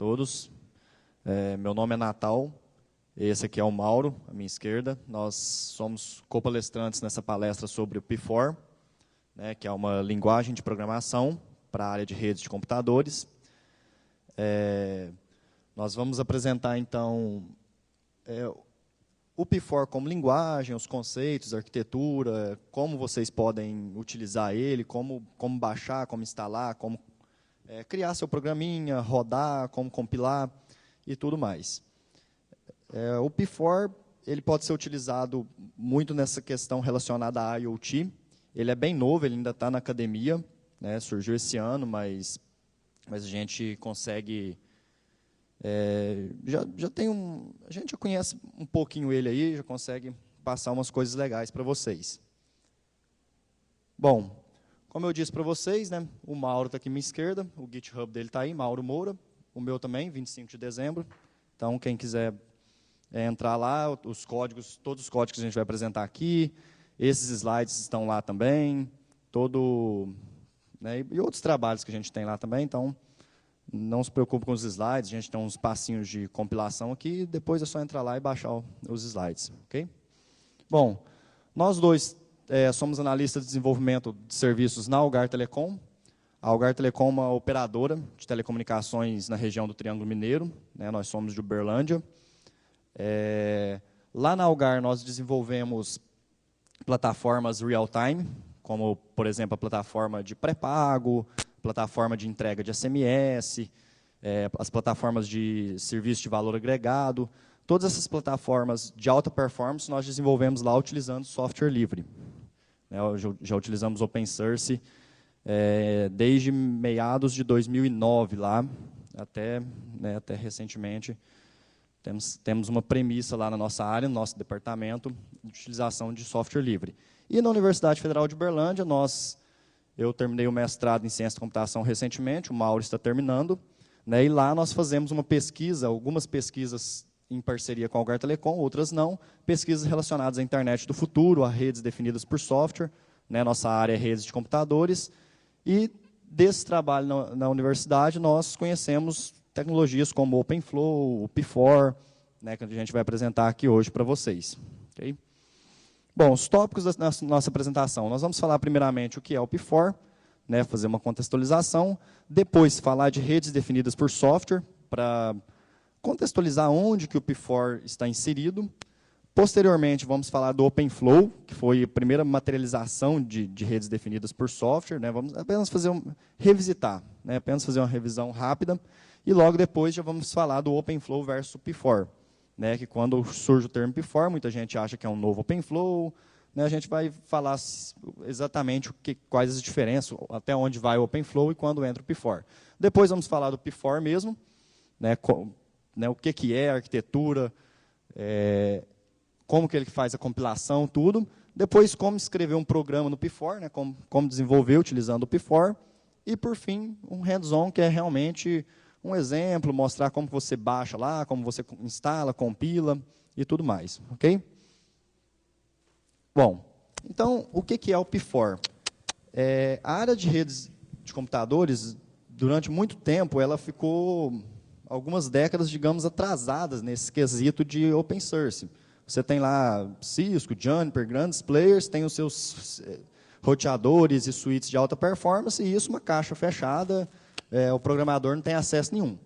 todos. Meu nome é Natal, esse aqui é o Mauro, à minha esquerda. Nós somos copalestrantes nessa palestra sobre o P4, né, que é uma linguagem de programação para a área de redes de computadores. Nós vamos apresentar, então, o P4 como linguagem, os conceitos, a arquitetura, como vocês podem utilizar ele, como baixar, como instalar, como criar seu programinha, rodar, como compilar e tudo mais. O P4 ele pode ser utilizado muito nessa questão relacionada à IoT. Ele é bem novo, ele ainda está na academia, né, surgiu esse ano, mas a gente consegue... a gente já conhece um pouquinho ele aí, já consegue passar umas coisas legais para vocês. Bom, como eu disse para vocês, né, o Mauro está aqui à minha esquerda, o GitHub dele está aí, Mauro Moura, o meu também, 25 de dezembro. Então, quem quiser entrar lá, os códigos, todos os códigos que a gente vai apresentar aqui, esses slides estão lá também, né, e outros trabalhos que a gente tem lá também, então... Não se preocupe com os slides, a gente tem uns passinhos de compilação aqui, depois é só entrar lá e baixar os slides. Okay? Bom, nós dois somos analistas de desenvolvimento de serviços na Algar Telecom. A Algar Telecom é uma operadora de telecomunicações na região do Triângulo Mineiro, né, nós somos de Uberlândia. Lá na Algar nós desenvolvemos plataformas real-time, como, por exemplo, a plataforma de pré-pago, plataforma de entrega de SMS, as plataformas de serviço de valor agregado. Todas essas plataformas de alta performance nós desenvolvemos lá utilizando software livre. Já utilizamos open source desde meados de 2009 lá, até recentemente. Temos uma premissa lá na nossa área, no nosso departamento, de utilização de software livre. E na Universidade Federal de Uberlândia, eu terminei o mestrado em Ciência da Computação recentemente, o Mauro está terminando, né, e lá nós fazemos uma pesquisa, algumas pesquisas em parceria com a Algar Telecom, outras não, pesquisas relacionadas à internet do futuro, a redes definidas por software, né, nossa área é redes de computadores, e desse trabalho na universidade nós conhecemos tecnologias como o OpenFlow, o P4, né, que a gente vai apresentar aqui hoje para vocês. Okay? Bom, os tópicos da nossa apresentação. Nós vamos falar primeiramente o que é o P4, né, fazer uma contextualização, depois falar de redes definidas por software, para contextualizar onde que o P4 está inserido. Posteriormente, vamos falar do OpenFlow, que foi a primeira materialização de redes definidas por software. Né, vamos apenas revisitar, né, apenas fazer uma revisão rápida, e logo depois já vamos falar do OpenFlow versus o P4. Né, que quando surge o termo P4, muita gente acha que é um novo OpenFlow, né, a gente vai falar exatamente quais as diferenças, até onde vai o OpenFlow e quando entra o P4. Depois vamos falar do P4 mesmo, né, o que é a arquitetura, como que ele faz a compilação, tudo. Depois, como escrever um programa no P4, né, como desenvolver utilizando o P4. E, por fim, um hands-on, que é realmente... um exemplo, mostrar como você baixa lá, como você instala, compila e tudo mais. Ok? Bom, então, o que é o P4? A área de redes de computadores, durante muito tempo, ela ficou algumas décadas, digamos, atrasadas nesse quesito de open source. Você tem lá Cisco, Juniper, grandes players, tem os seus roteadores e suítes de alta performance, e isso uma caixa fechada, o programador não tem acesso nenhum.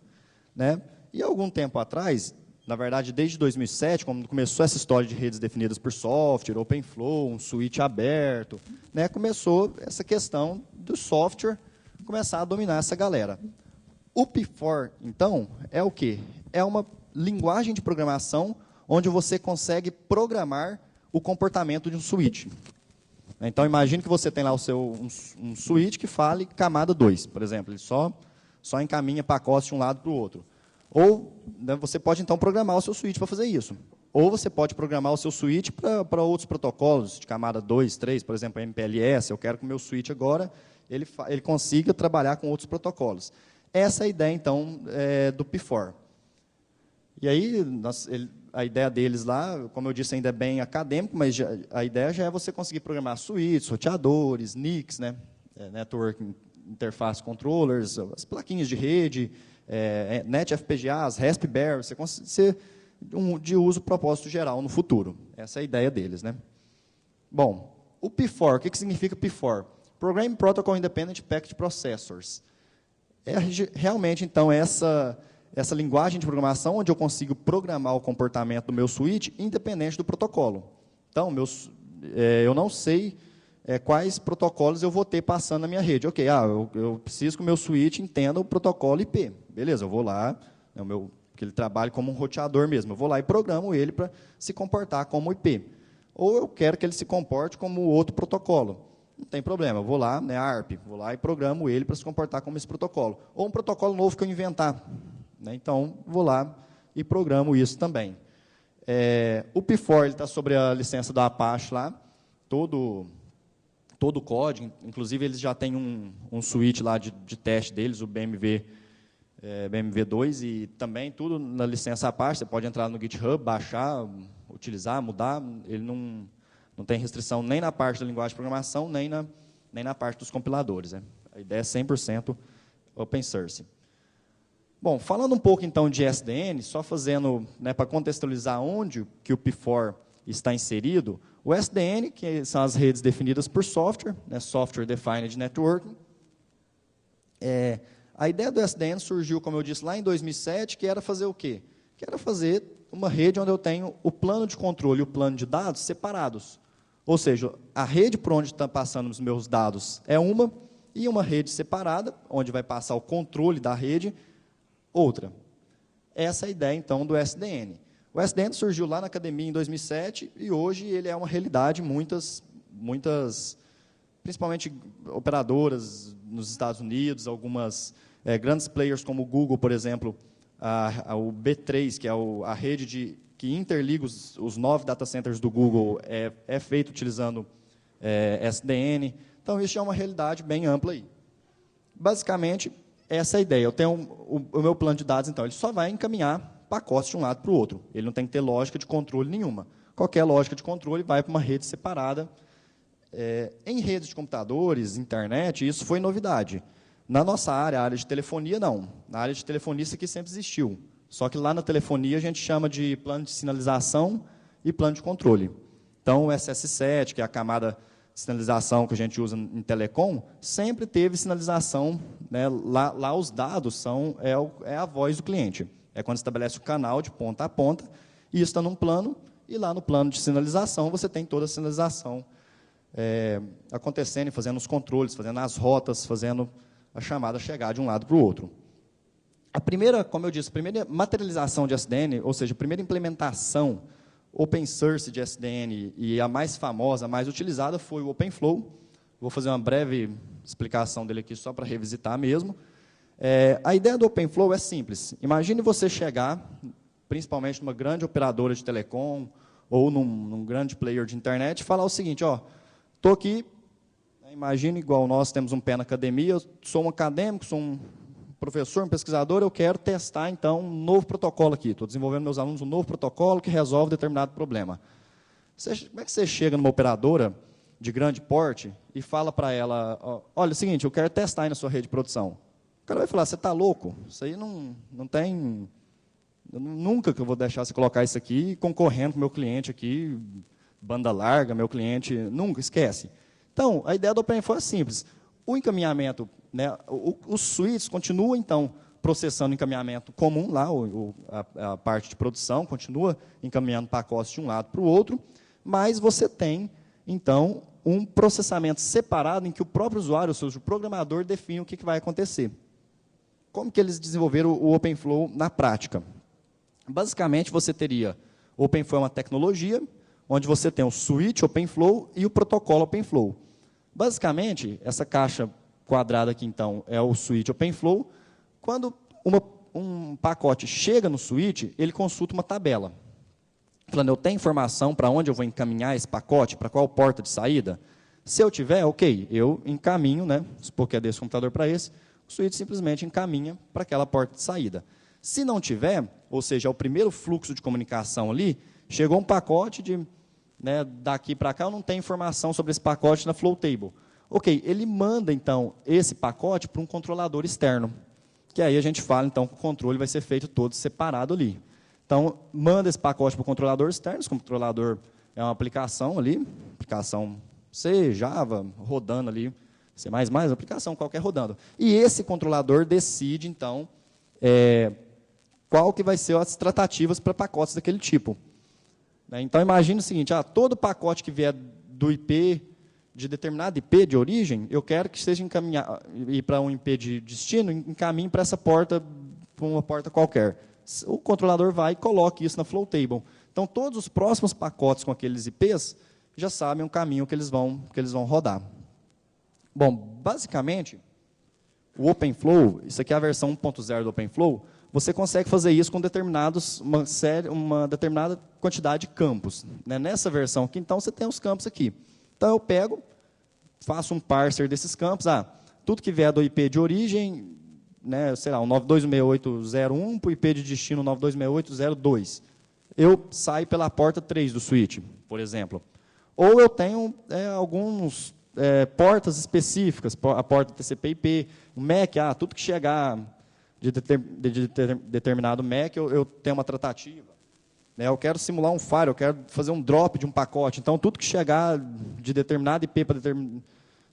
Né? E algum tempo atrás, na verdade, desde 2007, quando começou essa história de redes definidas por software, OpenFlow, um switch aberto, né, começou essa questão do software começar a dominar essa galera. O P4, então, é o quê? É uma linguagem de programação onde você consegue programar o comportamento de um switch. Então, imagine que você tem lá um switch que fale camada 2, por exemplo. Ele só encaminha pacotes de um lado para o outro. Ou, né, você pode, então, programar o seu switch para fazer isso. Ou você pode programar o seu switch para outros protocolos, de camada 2, 3, por exemplo, MPLS. Eu quero que o meu switch agora ele consiga trabalhar com outros protocolos. Essa é a ideia, então, do P4. E aí, a ideia deles lá, como eu disse, ainda é bem acadêmico, mas a ideia já é você conseguir programar suítes, roteadores, NICs, né? Network Interface Controllers, as plaquinhas de rede, NetFPGAs, Raspberry, de uso propósito geral no futuro. Essa é a ideia deles, né? Bom, o P4, o que significa P4? Programming Protocol Independent Packet Processors. É realmente, então, essa linguagem de programação onde eu consigo programar o comportamento do meu switch independente do protocolo. Então, eu não sei quais protocolos eu vou ter passando na minha rede. Ok, eu preciso que o meu switch entenda o protocolo IP. Beleza, eu vou lá, que ele trabalhe como um roteador mesmo. Eu vou lá e programo ele para se comportar como IP. Ou eu quero que ele se comporte como outro protocolo. Não tem problema, eu vou lá, ARP, vou lá e programo ele para se comportar como esse protocolo. Ou um protocolo novo que eu inventar. Então, vou lá e programo isso também. O P4 está sobre a licença da Apache lá, todo o código, inclusive eles já têm um suíte lá de teste deles, o BMV2, e também tudo na licença Apache, você pode entrar no GitHub, baixar, utilizar, mudar, ele não tem restrição nem na parte da linguagem de programação, nem na parte dos compiladores. Né? A ideia é 100% open source. Bom, falando um pouco então de SDN, só fazendo, para contextualizar onde que o P4 está inserido, o SDN, que são as redes definidas por software, Software Defined Networking. A ideia do SDN surgiu, como eu disse, lá em 2007, que era fazer o quê? Que era fazer uma rede onde eu tenho o plano de controle e o plano de dados separados. Ou seja, a rede por onde estão passando os meus dados é uma, e uma rede separada, onde vai passar o controle da rede, outra. Essa é a ideia, então, do SDN. O SDN surgiu lá na academia em 2007, e hoje ele é uma realidade, muitas, principalmente operadoras nos Estados Unidos, algumas grandes players como o Google, por exemplo, o B3, que é a rede que interliga os 9 data centers do Google, é feito utilizando SDN. Então, isso é uma realidade bem ampla aí. Basicamente, essa é a ideia. Eu tenho o meu plano de dados, então, ele só vai encaminhar pacotes de um lado para o outro. Ele não tem que ter lógica de controle nenhuma. Qualquer lógica de controle vai para uma rede separada. Em redes de computadores, internet, isso foi novidade. Na nossa área, a área de telefonia, não. Na área de telefonia, isso aqui sempre existiu. Só que lá na telefonia a gente chama de plano de sinalização e plano de controle. Então, o SS7, que é a camada de sinalização que a gente usa em telecom, sempre teve sinalização. Né? Lá os dados é a voz do cliente. É quando estabelece o canal de ponta a ponta, e isso está num plano, e lá no plano de sinalização você tem toda a sinalização acontecendo, fazendo os controles, fazendo as rotas, fazendo a chamada chegar de um lado para o outro. A primeira, como eu disse, a primeira materialização de SDN, ou seja, a primeira implementação open source de SDN, e a mais famosa, a mais utilizada, foi o OpenFlow. Vou fazer uma breve explicação dele aqui, só para revisitar mesmo. A ideia do OpenFlow é simples. Imagine você chegar, principalmente numa grande operadora de telecom, ou num grande player de internet, e falar o seguinte, estou aqui, imagine igual nós temos um pé na academia, eu sou um acadêmico, sou um professor, um pesquisador, eu quero testar, então, um novo protocolo aqui. Estou desenvolvendo meus alunos um novo protocolo que resolve determinado problema. Como é que você chega numa operadora de grande porte e fala para ela, olha, é o seguinte, eu quero testar aí na sua rede de produção. O cara vai falar, você está louco? Isso aí não tem... Nunca que eu vou deixar você colocar isso aqui concorrendo com o meu cliente aqui, banda larga, meu cliente... Nunca, esquece. Então, a ideia do OpenFlow é simples. O encaminhamento, os suítes continuam, então, processando encaminhamento comum, lá, a parte de produção continua encaminhando pacotes de um lado para o outro, mas você tem, então, um processamento separado em que o próprio usuário, ou seja, o programador, define o que vai acontecer. Como que eles desenvolveram o OpenFlow na prática? Basicamente, você teria... O OpenFlow é uma tecnologia, onde você tem o switch OpenFlow e o protocolo OpenFlow. Basicamente, essa caixa quadrada aqui, então, é o switch OpenFlow. Quando um pacote chega no switch, ele consulta uma tabela. Falando, eu tenho informação para onde eu vou encaminhar esse pacote, para qual porta de saída? Se eu tiver, ok, eu encaminho, supor que é desse computador para esse, o switch simplesmente encaminha para aquela porta de saída. Se não tiver, ou seja, é o primeiro fluxo de comunicação ali, chegou um pacote daqui para cá, eu não tenho informação sobre esse pacote na Flow Table. Ok, ele manda, então, esse pacote para um controlador externo, que aí a gente fala, então, que o controle vai ser feito todo separado ali. Então, manda esse pacote para o controlador externo, esse controlador é uma aplicação ali, aplicação C, Java, rodando ali, C++, aplicação qualquer rodando. E esse controlador decide, então, qual que vai ser as tratativas para pacotes daquele tipo. Então, imagine o seguinte, todo pacote que vier do IP, de determinado IP de origem, eu quero que seja encaminhado, e para um IP de destino, encaminhe para essa porta, para uma porta qualquer. O controlador vai e coloca isso na flow table. Então, todos os próximos pacotes com aqueles IPs já sabem o caminho que eles vão rodar. Bom, basicamente, o OpenFlow, isso aqui é a versão 1.0 do OpenFlow, você consegue fazer isso com uma determinada quantidade de campos. Nessa versão aqui, então, você tem os campos aqui. Então, eu pego, faço um parser desses campos. Tudo que vier do IP de origem, sei lá, um 926801 para o IP de destino 926802. Eu saio pela porta 3 do switch, por exemplo. Ou eu tenho alguns portas específicas, a porta TCP/IP, o MAC, tudo que chegar de determinado MAC, eu tenho uma tratativa. Eu quero simular um fire, eu quero fazer um drop de um pacote. Então, tudo que chegar de determinado IP para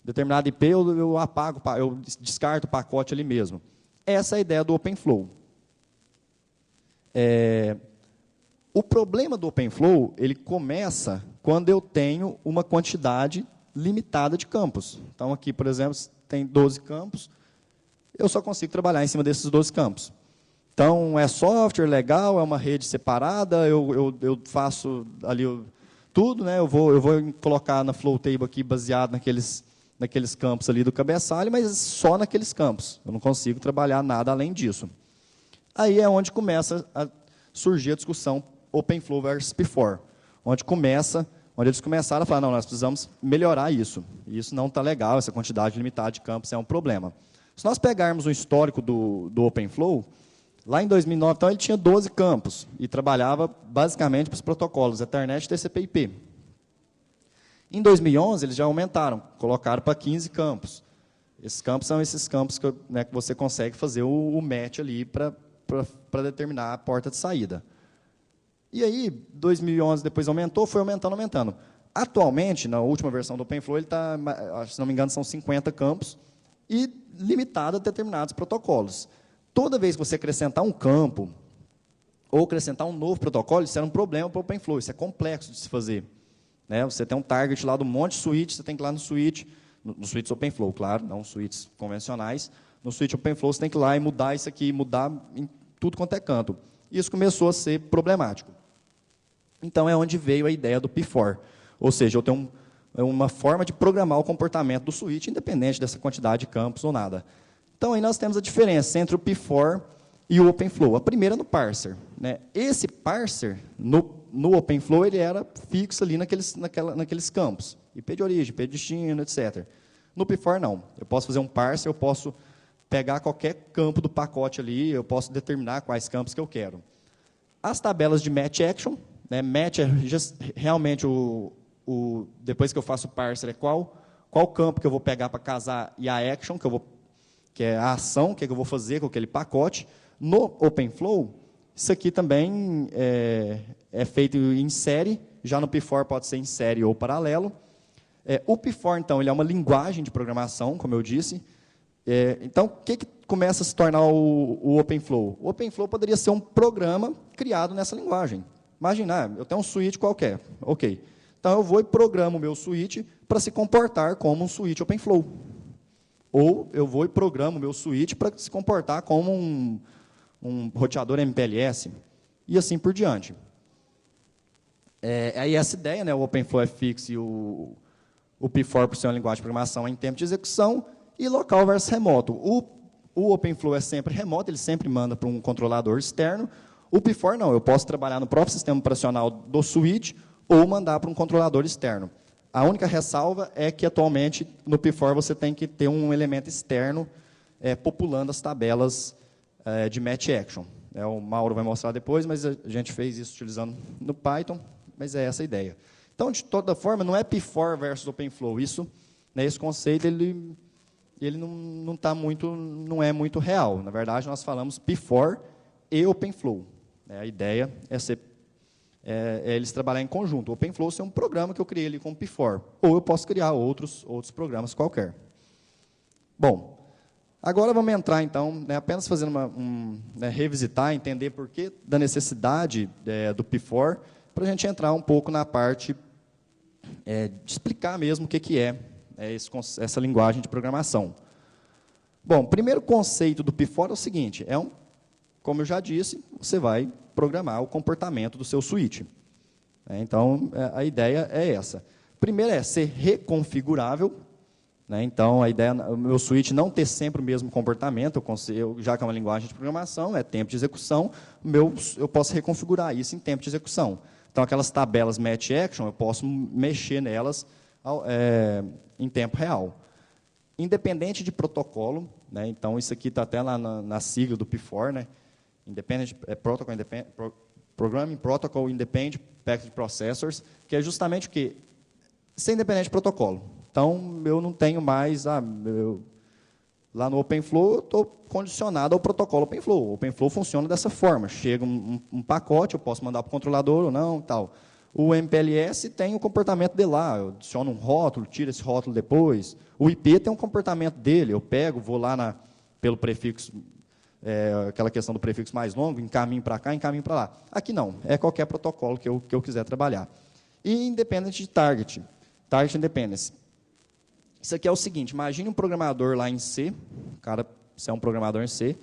determinado IP, eu apago, eu descarto o pacote ali mesmo. Essa é a ideia do OpenFlow. O problema do OpenFlow, ele começa quando eu tenho uma quantidade limitada de campos. Então, aqui, por exemplo, tem 12 campos, eu só consigo trabalhar em cima desses 12 campos. Então, é software legal, é uma rede separada, eu faço ali tudo, eu vou colocar na flow table aqui baseado naqueles campos ali do cabeçalho, mas só naqueles campos. Eu não consigo trabalhar nada além disso. Aí é onde começa a surgir a discussão OpenFlow versus P4, onde eles começaram a falar, não, nós precisamos melhorar isso. Isso não está legal, essa quantidade limitada de campos é um problema. Se nós pegarmos o histórico do OpenFlow, lá em 2009, então, ele tinha 12 campos e trabalhava basicamente para os protocolos Ethernet e TCP/IP. Em 2011, eles já aumentaram, colocaram para 15 campos. Esses campos são esses campos que você consegue fazer o match ali para determinar a porta de saída. E aí, 2011, depois aumentou, foi aumentando. Atualmente, na última versão do OpenFlow, ele está, se não me engano, são 50 campos e limitado a determinados protocolos. Toda vez que você acrescentar um campo ou acrescentar um novo protocolo, isso era um problema para o OpenFlow, isso é complexo de se fazer. Você tem um target lá do monte de switch, você tem que ir lá no switch OpenFlow, claro, não switches convencionais. No switch OpenFlow, você tem que ir lá e mudar isso aqui, mudar em tudo quanto é canto. Isso começou a ser problemático. Então, é onde veio a ideia do P4. Ou seja, eu tenho uma forma de programar o comportamento do switch, independente dessa quantidade de campos ou nada. Então, aí nós temos a diferença entre o P4 e o OpenFlow. A primeira no parser. Esse parser, no OpenFlow, ele era fixo ali naqueles campos. IP de origem, IP de destino, etc. No P4, não. Eu posso fazer um parser, eu posso pegar qualquer campo do pacote ali, eu posso determinar quais campos que eu quero. As tabelas de match action, match é realmente depois que eu faço o parser, é qual campo que eu vou pegar para casar e a action, que é a ação que eu vou fazer com aquele pacote. No OpenFlow, isso aqui também é feito em série, já no P4 pode ser em série ou paralelo. O P4, então, ele é uma linguagem de programação, como eu disse. Então, o que começa a se tornar o OpenFlow? O OpenFlow poderia ser um programa criado nessa linguagem. Imagina, eu tenho um switch qualquer, ok. Então, eu vou e programo o meu switch para se comportar como um switch OpenFlow. Ou eu vou e programo o meu switch para se comportar como um roteador MPLS, e assim por diante. Aí essa ideia, o OpenFlow é fixo e o P4, por ser uma linguagem de programação, é em tempo de execução, e local versus remoto. O OpenFlow é sempre remoto, ele sempre manda para um controlador externo. O P4 não, eu posso trabalhar no próprio sistema operacional do switch ou mandar para um controlador externo. A única ressalva é que, atualmente, no P4 você tem que ter um elemento externo populando as tabelas de match action. O Mauro vai mostrar depois, mas a gente fez isso utilizando no Python, mas é essa a ideia. Então, de toda forma, não é P4 versus OpenFlow. Esse conceito, ele ele não é muito real. Na verdade, nós falamos P4 e OpenFlow. A ideia é eles trabalharem em conjunto. O OpenFlow é um programa que eu criei ali com o P4, ou eu posso criar outros programas qualquer. Bom, agora vamos entrar, então, apenas fazendo revisitar, entender por que da necessidade do P4, para a gente entrar um pouco na parte de explicar mesmo o que é essa linguagem de programação. Bom, o primeiro conceito do P4 é o seguinte, como eu já disse, você vai programar o comportamento do seu switch. Então, a ideia é essa. Primeiro é ser reconfigurável. Então, a ideia é o meu switch não ter sempre o mesmo comportamento, já que é uma linguagem de programação, é tempo de execução, eu posso reconfigurar isso em tempo de execução. Então, aquelas tabelas match action, eu posso mexer nelas em tempo real. Independente de protocolo, então isso aqui está até lá na sigla do P4, Independent Protocol, Programming Protocol Independent Packet Processors, que é justamente o quê? Ser independente de protocolo. Então, eu não tenho mais, lá no OpenFlow, eu estou condicionado ao protocolo OpenFlow. O OpenFlow funciona dessa forma. Chega um pacote, eu posso mandar para o controlador ou não, tal. O MPLS tem o comportamento dele lá, eu adiciono um rótulo, tiro esse rótulo depois. O IP tem um comportamento dele, eu vou lá pelo prefixo, aquela questão do prefixo mais longo, encaminho para cá, encaminho para lá. Aqui não, é qualquer protocolo que eu quiser trabalhar. E independente de target independence. Isso aqui é o seguinte, imagine um programador lá em C, você é um programador em C,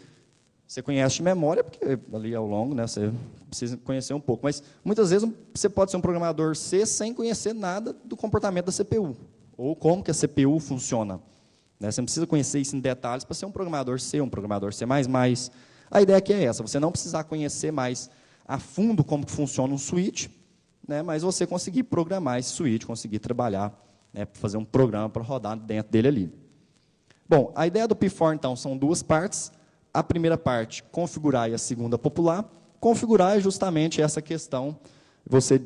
você conhece de memória, porque ali ao longo, você precisa conhecer um pouco, mas muitas vezes você pode ser um programador C sem conhecer nada do comportamento da CPU, ou como que a CPU funciona. Você não precisa conhecer isso em detalhes para ser um programador C, um programador C++. A ideia aqui é essa, você não precisar conhecer mais a fundo como que funciona um switch, mas você conseguir programar esse switch, conseguir trabalhar, fazer um programa para rodar dentro dele ali. Bom, a ideia do P4, então, são duas partes. A primeira parte, configurar, e a segunda, popular. Configurar é justamente essa questão. Você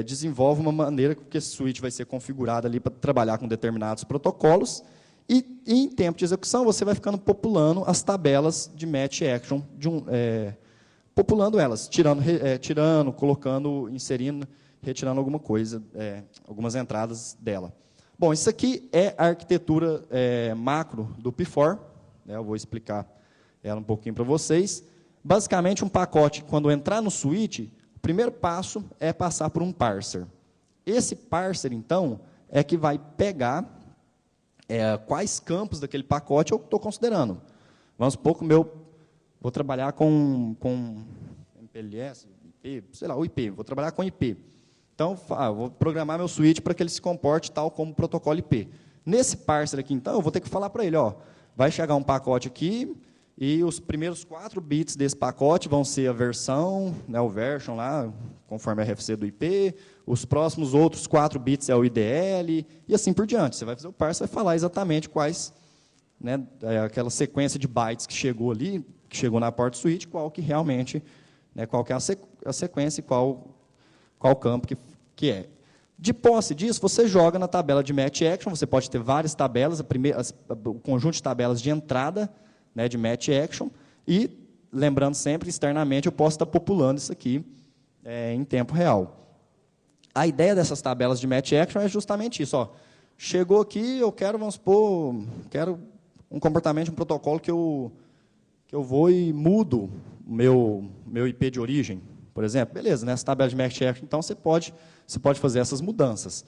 desenvolve uma maneira que esse switch vai ser configurado ali para trabalhar com determinados protocolos. E em tempo de execução, você vai ficando populando as tabelas de match action, populando elas, tirando, colocando, inserindo, retirando alguma coisa, algumas entradas dela. Bom, isso aqui é a arquitetura macro do P4. Eu vou explicar ela um pouquinho para vocês. Basicamente, um pacote, quando entrar no switch, o primeiro passo é passar por um parser. Esse parser, então, é que vai pegar quais campos daquele pacote eu estou considerando. Vamos supor que vou trabalhar com MPLS, IP, sei lá, o IP, vou trabalhar com IP. Então, vou programar meu switch para que ele se comporte tal como o protocolo IP. Nesse parser aqui, então, eu vou ter que falar para ele, vai chegar um pacote aqui, e os primeiros 4 bits desse pacote vão ser a versão, o version lá, conforme a RFC do IP, os próximos outros 4 bits é o IDL, e assim por diante. Você vai fazer o parser, vai falar exatamente quais, aquela sequência de bytes que chegou ali, que chegou na porta do switch, qual que realmente, qual que é a sequência e qual campo que é. De posse disso, você joga na tabela de match action, você pode ter várias tabelas, o conjunto de tabelas de entrada, de match action, e, lembrando sempre, externamente, eu posso estar populando isso aqui em tempo real. A ideia dessas tabelas de match action é justamente isso. Chegou aqui, eu quero, vamos supor, um comportamento, um protocolo que eu vou e mudo o meu IP de origem, por exemplo. Beleza, nessa tabela de match action, então, você pode fazer essas mudanças.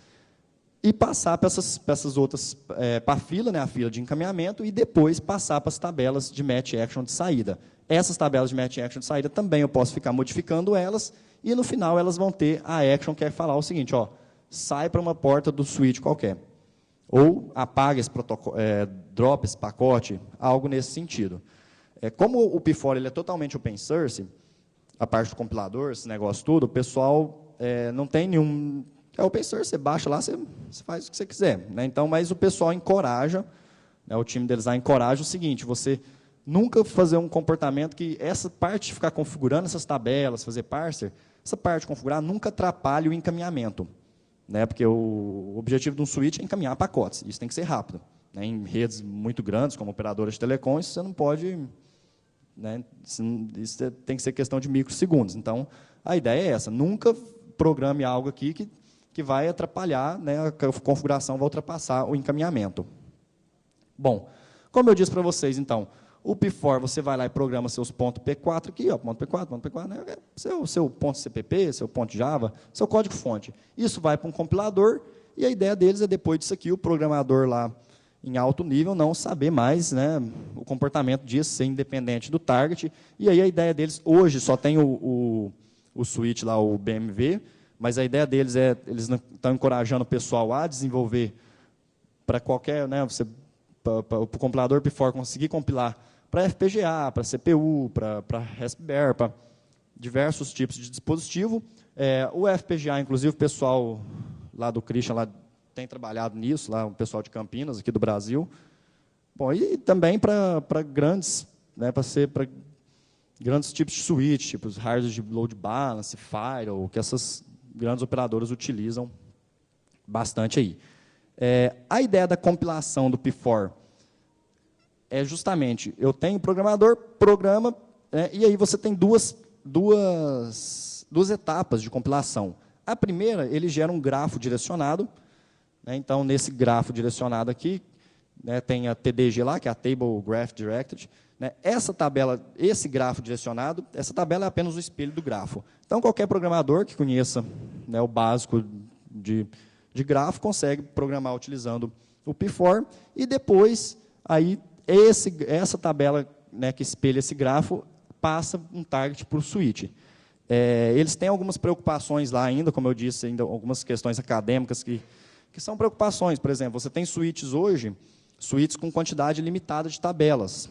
E passar para essas outras, para a fila, a fila de encaminhamento, e depois passar para as tabelas de match action de saída. Essas tabelas de match action de saída também eu posso ficar modificando elas, e no final elas vão ter a action que é falar o seguinte, sai para uma porta do switch qualquer. Ou apaga esse protocolo, drop esse pacote, algo nesse sentido. Como o P4 ele é totalmente open source, a parte do compilador, esse negócio tudo, o pessoal não tem nenhum... É open source, você baixa lá, você faz o que você quiser. Então, mas o pessoal encoraja, o time deles lá encoraja o seguinte, você nunca fazer um comportamento que essa parte de ficar configurando essas tabelas, fazer parser, essa parte de configurar nunca atrapalhe o encaminhamento. Porque o objetivo de um switch é encaminhar pacotes, isso tem que ser rápido. né, em redes muito grandes, como operadoras de telecom, isso você não pode, né, isso tem que ser questão de microsegundos. Então, a ideia é essa, nunca programe algo aqui que vai atrapalhar, né, a configuração vai ultrapassar o encaminhamento. Bom, como eu disse para vocês, então, o P4, você vai lá e programa seus .p4 aqui, ó, .p4, né, seu .cpp, seu .java, seu código-fonte. Isso vai para um compilador, e a ideia deles é, depois disso aqui, o programador lá em alto nível não saber mais, né, o comportamento disso, ser independente do target. E aí a ideia deles, hoje só tem o switch lá, o BMV, mas a ideia deles é, eles estão encorajando o pessoal a desenvolver para qualquer, né, para o compilador P4 conseguir compilar para FPGA, para CPU, para Raspberry, para diversos tipos de dispositivo. O FPGA, inclusive, o pessoal lá do Christian lá tem trabalhado nisso, lá o pessoal de Campinas, aqui do Brasil. Bom, e também para grandes, né, para grandes tipos de switch, tipo os hardware de load balance, firewall, que essas grandes operadoras utilizam bastante aí. A ideia da compilação do P4 é justamente, eu tenho o programador, programa, e aí você tem duas etapas de compilação. A primeira, ele gera um grafo direcionado, né, então, nesse grafo direcionado aqui, né, tem a TDG lá, que é a Table Graph Directed, né, essa tabela, esse grafo direcionado, essa tabela é apenas o espelho do grafo. Então, qualquer programador que conheça, né, o básico de grafo consegue programar utilizando o P4, e depois, aí, essa tabela, né, que espelha esse grafo passa um target para o switch. Eles têm algumas preocupações lá ainda, como eu disse, ainda algumas questões acadêmicas que são preocupações. Por exemplo, você tem switches hoje, switches com quantidade limitada de tabelas.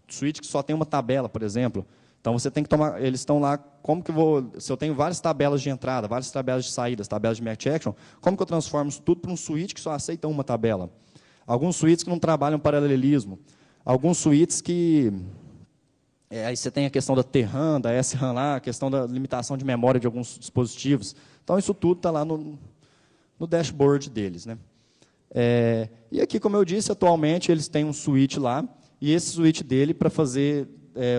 Switch que só tem uma tabela, por exemplo. Então, você tem que tomar, eles estão lá, como que eu vou, se eu tenho várias tabelas de entrada, várias tabelas de saídas, tabelas de match action, como que eu transformo isso tudo para um switch que só aceita uma tabela? Alguns switches que não trabalham paralelismo. Alguns switches que... aí você tem a questão da TRAM, da SRAM lá, a questão da limitação de memória de alguns dispositivos. Então, isso tudo está lá no dashboard deles, né? E aqui, como eu disse, atualmente eles têm um switch lá, e esse switch dele, para fazer...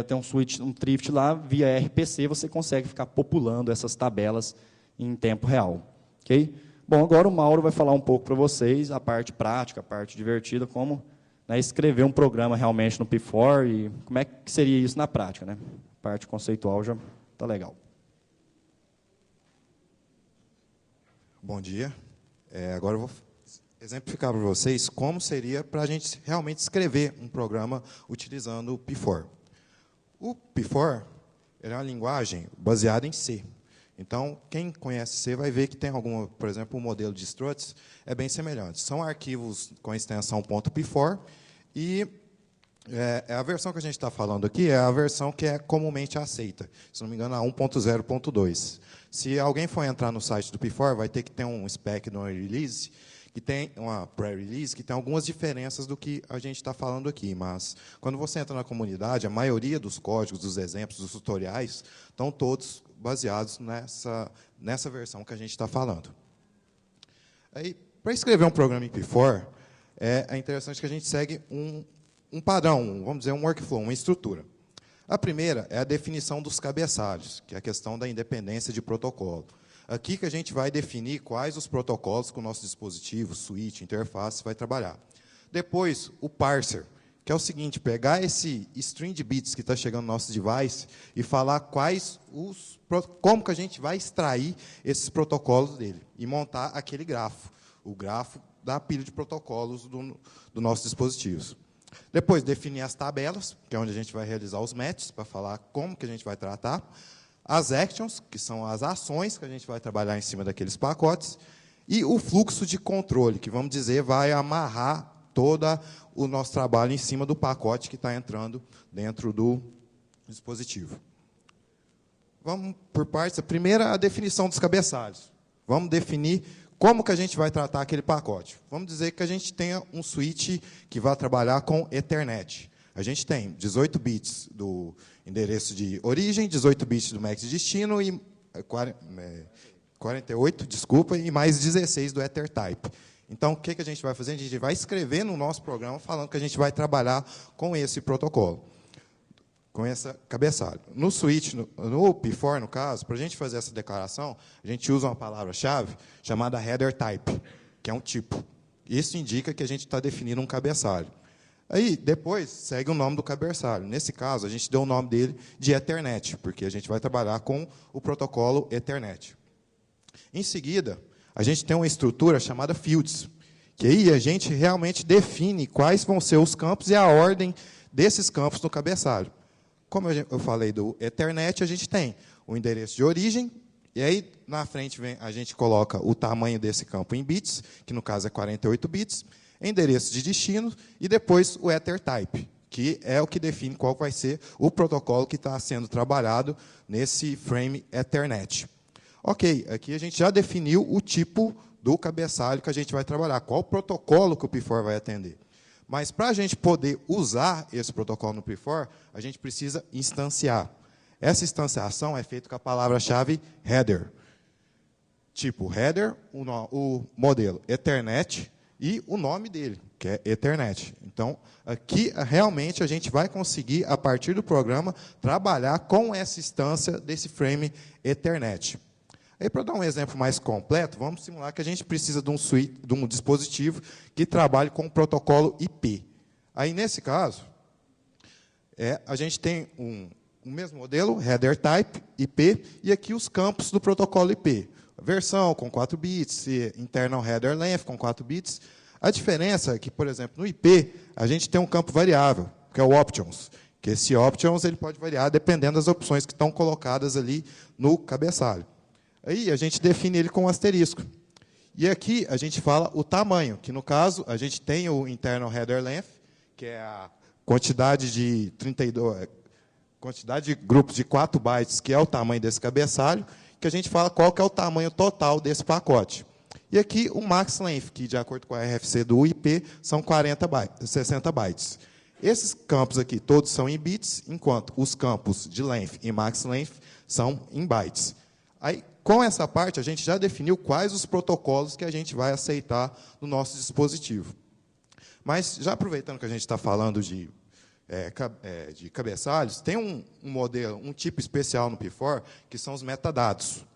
tem um Thrift lá, via RPC, você consegue ficar populando essas tabelas em tempo real. Okay? Bom, agora o Mauro vai falar um pouco para vocês a parte prática, a parte divertida, como, né, escrever um programa realmente no P4 e como é que seria isso na prática, né? A parte conceitual já está legal. Bom dia. Agora eu vou exemplificar para vocês como seria para a gente realmente escrever um programa utilizando o P4. O P4 é uma linguagem baseada em C. Então, quem conhece C vai ver que tem alguma, por exemplo, o modelo de struts é bem semelhante. São arquivos com a extensão .p4 e a versão que a gente está falando aqui é a versão que é comumente aceita. Se não me engano, a 1.0.2. Se alguém for entrar no site do P4, vai ter que ter um spec no release, que tem uma pré-release, que tem algumas diferenças do que a gente está falando aqui. Mas, quando você entra na comunidade, a maioria dos códigos, dos exemplos, dos tutoriais, estão todos baseados nessa versão que a gente está falando. Aí, para escrever um programa em P4, é interessante que a gente segue um padrão, vamos dizer, um workflow, uma estrutura. A primeira é a definição dos cabeçalhos, que é a questão da independência de protocolo. Aqui que a gente vai definir quais os protocolos que o nosso dispositivo, switch, interface vai trabalhar. Depois, o parser, que é o seguinte, pegar esse string de bits que está chegando no nosso device e falar como que a gente vai extrair esses protocolos dele e montar aquele grafo, o grafo da pilha de protocolos do nosso dispositivo. Depois, definir as tabelas, que é onde a gente vai realizar os matches, para falar como que a gente vai tratar. As actions, que são as ações que a gente vai trabalhar em cima daqueles pacotes. E o fluxo de controle, que, vamos dizer, vai amarrar todo o nosso trabalho em cima do pacote que está entrando dentro do dispositivo. Vamos por partes. A primeira, a definição dos cabeçalhos. Vamos definir como que a gente vai tratar aquele pacote. Vamos dizer que a gente tenha um switch que vai trabalhar com Ethernet. A gente tem 18 bits do endereço de origem, 18 bits do MAC de destino, e 48, desculpa, e mais 16 do EtherType. Então, o que a gente vai fazer? A gente vai escrever no nosso programa falando que a gente vai trabalhar com esse protocolo, com essa cabeçalho. No switch, no P4, no caso, para a gente fazer essa declaração, a gente usa uma palavra-chave chamada header type, que é um tipo. Isso indica que a gente está definindo um cabeçalho. Aí, depois, segue o nome do cabeçalho. Nesse caso, a gente deu o nome dele de Ethernet, porque a gente vai trabalhar com o protocolo Ethernet. Em seguida, a gente tem uma estrutura chamada fields, que aí a gente realmente define quais vão ser os campos e a ordem desses campos no cabeçalho. Como eu falei do Ethernet, a gente tem o endereço de origem, e aí, na frente, a gente coloca o tamanho desse campo em bits, que no caso é 48 bits, endereço de destino, e depois o EtherType, que é o que define qual vai ser o protocolo que está sendo trabalhado nesse frame Ethernet. Ok, aqui a gente já definiu o tipo do cabeçalho que a gente vai trabalhar, qual o protocolo que o P4 vai atender. Mas, para a gente poder usar esse protocolo no P4, a gente precisa instanciar. Essa instanciação é feita com a palavra-chave header. Tipo header, o modelo Ethernet e o nome dele, que é Ethernet. Então, aqui, realmente, a gente vai conseguir, a partir do programa, trabalhar com essa instância desse frame Ethernet. Aí, para dar um exemplo mais completo, vamos simular que a gente precisa de um dispositivo que trabalhe com o protocolo IP. Aí, nesse caso, a gente tem o mesmo modelo, header type, IP, e aqui os campos do protocolo IP. Versão com 4 bits, internal header length com 4 bits. A diferença é que, por exemplo, no IP, a gente tem um campo variável, que é o options, que esse options ele pode variar dependendo das opções que estão colocadas ali no cabeçalho. Aí a gente define ele com um asterisco. E aqui a gente fala o tamanho, que no caso a gente tem o internal header length, que é a quantidade de grupos de 4 bytes, que é o tamanho desse cabeçalho, que a gente fala qual que é o tamanho total desse pacote. E aqui o max length, que de acordo com a RFC do IP, são 60 bytes. Esses campos aqui todos são em bits, enquanto os campos de length e max length são em bytes. Aí, com essa parte, a gente já definiu quais os protocolos que a gente vai aceitar no nosso dispositivo. Mas, já aproveitando que a gente está falando de cabeçalhos, tem um modelo, um tipo especial no P4, que são os metadados.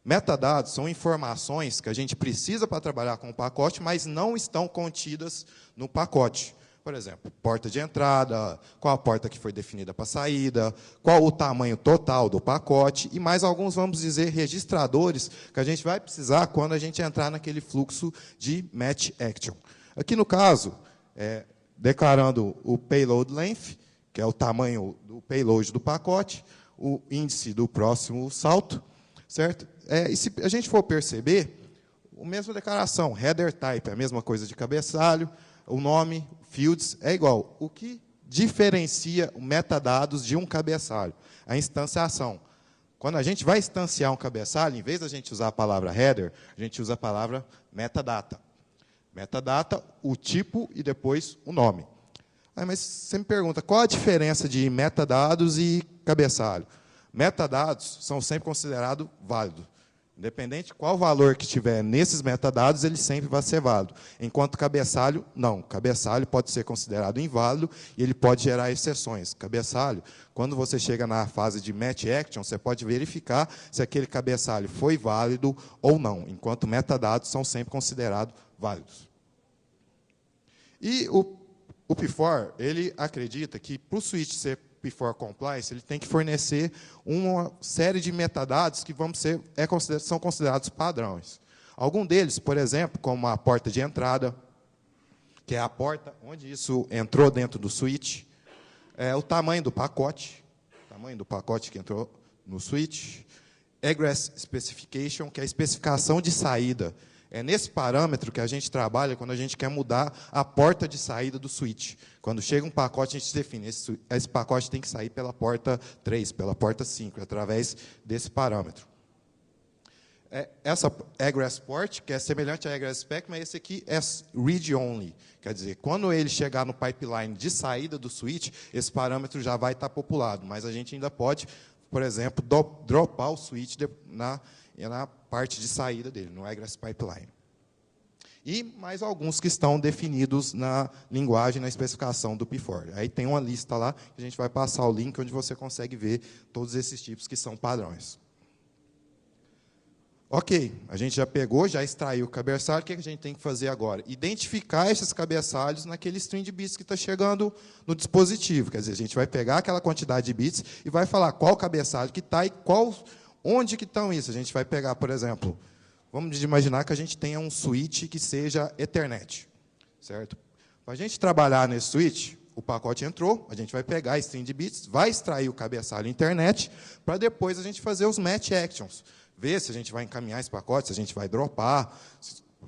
Metadados são informações que a gente precisa para trabalhar com o pacote, mas não estão contidas no pacote. Por exemplo, porta de entrada, qual a porta que foi definida para saída, qual o tamanho total do pacote, e mais alguns, vamos dizer, registradores que a gente vai precisar quando a gente entrar naquele fluxo de match action. Aqui, no caso, declarando o payload length, que é o tamanho do payload do pacote, o índice do próximo salto, certo? E se a gente for perceber, a mesma declaração, header type, a mesma coisa de cabeçalho, o nome, fields, é igual. O que diferencia o metadados de um cabeçalho? A instanciação. Quando a gente vai instanciar um cabeçalho, em vez da gente usar a palavra header, a gente usa a palavra metadata. Metadata, o tipo e depois o nome. Mas você me pergunta, qual a diferença de metadados e cabeçalho? Metadados são sempre considerados válidos. Independente de qual valor que tiver nesses metadados, ele sempre vai ser válido. Enquanto cabeçalho, não. Cabeçalho pode ser considerado inválido e ele pode gerar exceções. Cabeçalho, quando você chega na fase de match action, você pode verificar se aquele cabeçalho foi válido ou não, enquanto metadados são sempre considerados válidos. E o P4, ele acredita que, para o switch ser P4 Compliance, ele tem que fornecer uma série de metadados que são considerados padrões. Algum deles, por exemplo, como a porta de entrada, que é a porta onde isso entrou dentro do switch, o tamanho do pacote que entrou no switch, egress specification, que é a especificação de saída. É nesse parâmetro que a gente trabalha quando a gente quer mudar a porta de saída do switch. Quando chega um pacote, a gente define, esse pacote tem que sair pela porta 3, pela porta 5, através desse parâmetro. Essa egress port, que é semelhante à egress spec, mas esse aqui é read-only. Quer dizer, quando ele chegar no pipeline de saída do switch, esse parâmetro já vai estar populado, mas a gente ainda pode, por exemplo, dropar o switch na parte de saída dele, no egress pipeline. e mais alguns que estão definidos na linguagem, na especificação do P4. Aí tem uma lista lá, que a gente vai passar o link, onde você consegue ver todos esses tipos que são padrões. Ok, a gente já pegou, já extraiu o cabeçalho, o que a gente tem que fazer agora? Identificar esses cabeçalhos naquele string de bits que está chegando no dispositivo. Quer dizer, a gente vai pegar aquela quantidade de bits e vai falar qual cabeçalho que está e onde que estão isso. A gente vai pegar, por exemplo, vamos imaginar que a gente tenha um switch que seja Ethernet, certo? Para a gente trabalhar nesse switch, o pacote entrou, a gente vai pegar a string de bits, vai extrair o cabeçalho internet, para depois a gente fazer os match actions. Ver se a gente vai encaminhar esse pacote, se a gente vai dropar,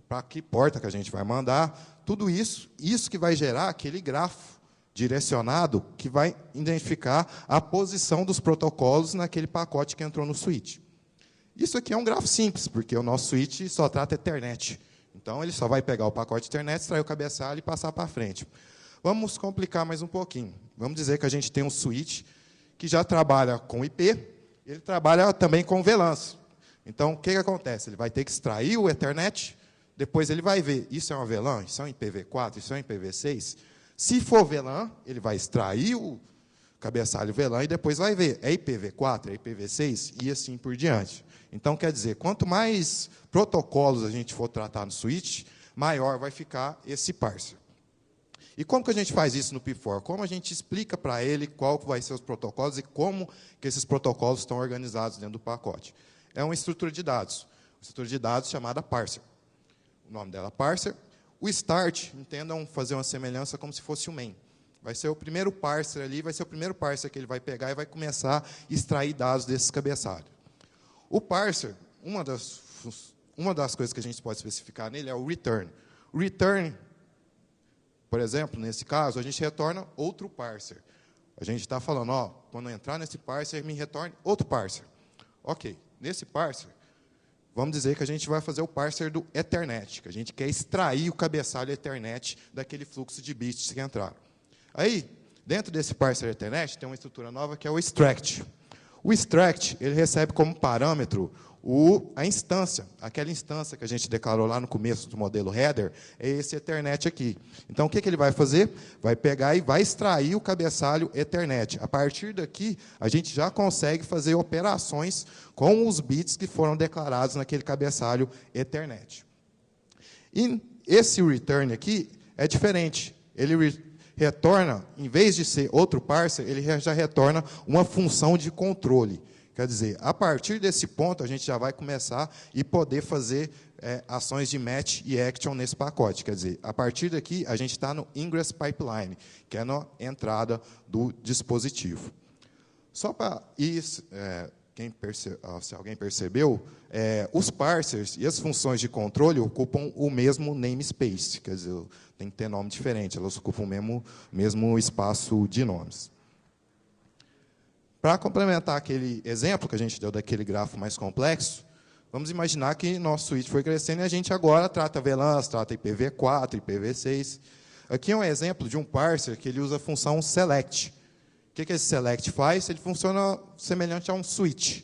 para que porta que a gente vai mandar. Tudo isso que vai gerar aquele grafo direcionado que vai identificar a posição dos protocolos naquele pacote que entrou no switch. Isso aqui é um grafo simples, porque o nosso switch só trata Ethernet. Então, ele só vai pegar o pacote Ethernet, extrair o cabeçalho e passar para frente. Vamos complicar mais um pouquinho. Vamos dizer que a gente tem um switch que já trabalha com IP, ele trabalha também com VLANs. Então, o que acontece? Ele vai ter que extrair o Ethernet, depois ele vai ver, isso é uma VLAN, isso é um IPv4, isso é um IPv6. Se for VLAN, ele vai extrair o cabeçalho VLAN e depois vai ver, é IPv4, é IPv6 e assim por diante. Então, quer dizer, quanto mais protocolos a gente for tratar no switch, maior vai ficar esse parser. E como que a gente faz isso no P4? Como a gente explica para ele qual vai ser os protocolos e como que esses protocolos estão organizados dentro do pacote? É uma estrutura de dados. Uma estrutura de dados chamada parser. O nome dela é parser. O start, entendam fazer uma semelhança como se fosse o main. Vai ser o primeiro parser ali, vai ser o primeiro parser que ele vai pegar e vai começar a extrair dados desses cabeçalhos. O parser, uma das coisas que a gente pode especificar nele é o return. O return, por exemplo, nesse caso, a gente retorna outro parser. A gente está falando, ó, quando eu entrar nesse parser, me retorne outro parser. Ok. Nesse parser, vamos dizer que a gente vai fazer o parser do Ethernet, que a gente quer extrair o cabeçalho Ethernet daquele fluxo de bits que entraram. Aí, dentro desse parser Ethernet, tem uma estrutura nova que é o extract. O extract, ele recebe como parâmetro a instância. Aquela instância que a gente declarou lá no começo do modelo header, é esse Ethernet aqui. Então, o que ele vai fazer? Vai pegar e vai extrair o cabeçalho Ethernet. A partir daqui, a gente já consegue fazer operações com os bits que foram declarados naquele cabeçalho Ethernet. E esse return aqui é diferente. Ele retorna, em vez de ser outro parser, ele já retorna uma função de controle. Quer dizer, a partir desse ponto, a gente já vai começar e poder fazer ações de match e action nesse pacote. Quer dizer, a partir daqui, a gente está no ingress pipeline, que é na entrada do dispositivo. Só para isso, se alguém percebeu, os parsers e as funções de controle ocupam o mesmo namespace. Quer dizer, tem que ter nome diferente, elas ocupam o mesmo espaço de nomes. Para complementar aquele exemplo que a gente deu daquele grafo mais complexo, vamos imaginar que nosso switch foi crescendo e a gente agora trata VLANs, trata IPv4, IPv6. Aqui é um exemplo de um parser que ele usa a função select. O que esse select faz? Ele funciona semelhante a um switch.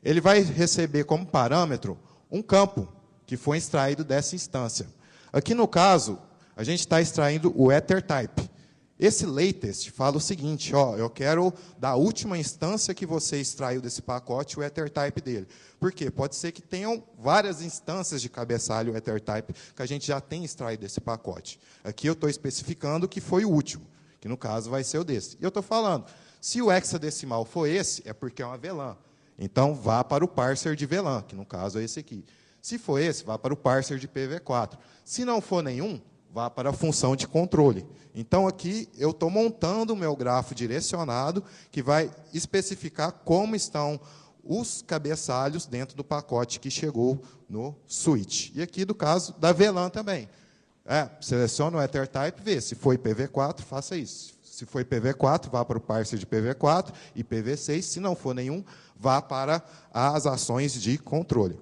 Ele vai receber como parâmetro um campo que foi extraído dessa instância. Aqui, no caso, a gente está extraindo o EtherType. Esse latest fala o seguinte, ó, eu quero, da última instância que você extraiu desse pacote, o EtherType dele. Por quê? Pode ser que tenham várias instâncias de cabeçalho EtherType que a gente já tem extraído desse pacote. Aqui eu estou especificando que foi o último, que no caso vai ser o desse. E eu estou falando, se o hexadecimal for esse, é porque é uma VLAN. Então, vá para o parser de VLAN, que no caso é esse aqui. Se for esse, vá para o parser de IPv4. Se não for nenhum, vá para a função de controle. Então, aqui, eu estou montando o meu grafo direcionado, que vai especificar como estão os cabeçalhos dentro do pacote que chegou no switch. E aqui, do caso da VLAN também. Seleciona o EtherType, vê. Se for IPv4, faça isso. Se for IPv4, vá para o parser de IPv4, IPv6. Se não for nenhum, vá para as ações de controle.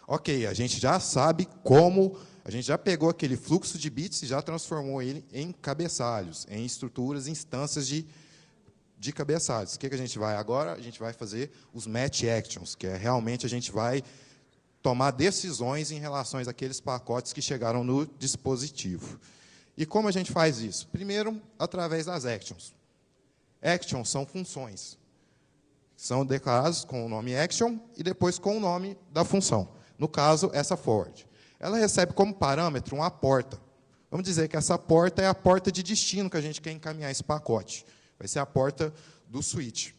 Ok, a gente já sabe como... A gente já pegou aquele fluxo de bits e já transformou ele em cabeçalhos, em estruturas, instâncias de cabeçalhos. O que a gente vai agora? A gente vai fazer os match actions, que é realmente a gente vai tomar decisões em relação àqueles pacotes que chegaram no dispositivo. E como a gente faz isso? Primeiro, através das actions. Actions são funções. São declaradas com o nome action e depois com o nome da função. No caso, essa forward. Ela recebe como parâmetro uma porta. Vamos dizer que essa porta é a porta de destino que a gente quer encaminhar esse pacote. Vai ser a porta do switch.